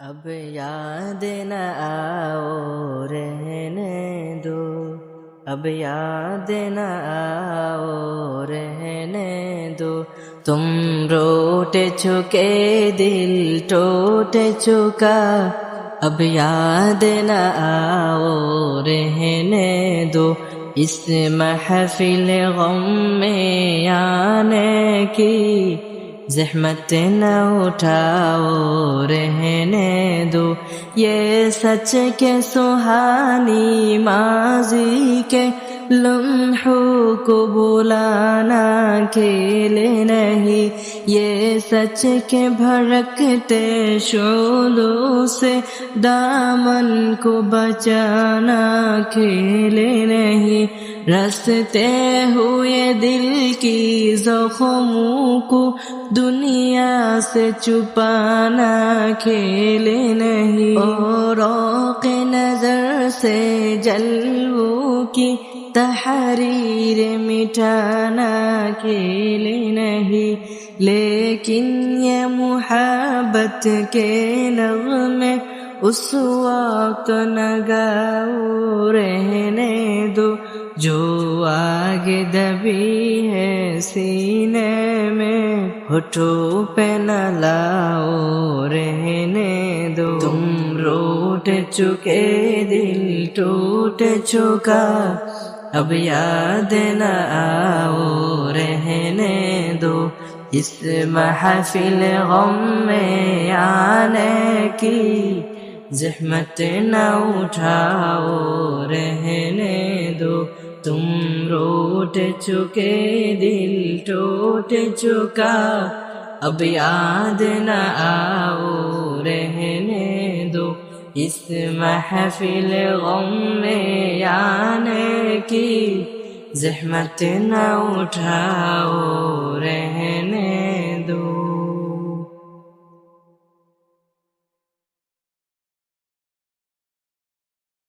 اب یاد نہ آؤ رہنے دو، اب یاد نہ آؤ رہنے دو، تم روٹ چکے دل ٹوٹ چکا، اب یاد نہ آؤ رہنے دو، اس محفل غم میں آنے کی زحمت نہ اٹھاؤ رہنے دو، یہ سچ کے سہانی ماضی کے لمحوں کو بلانا کھیل نہیں، یہ سچ کے بھڑکتے شعلوں سے دامن کو بچانا کھیل نہیں، رستے ہوئے دل کی زخموں کو دنیا سے چھپانا کھیل نہیں، اور روق نظر سے جلووں کی تحریر مٹانا کھیل نہیں، لیکن یہ محبت کے نغمے اس وقت نہ گاؤ رہنے دو جو آگ دبی ہے سینے میں، ہونٹوں پہ نہ لاؤ رہنے دو، تم روٹ چکے دل ٹوٹ چکا، اب یاد نہ آؤ رہنے دو، اس محفل غم میں آنے کی زحمت نہ اٹھاؤ رہنے دو، تم روٹ چکے دل ٹوٹ چکا، اب یاد نہ آؤ رہنے دو، اس محفل غم میں آنے کی زحمت نہ اٹھاؤ رہنے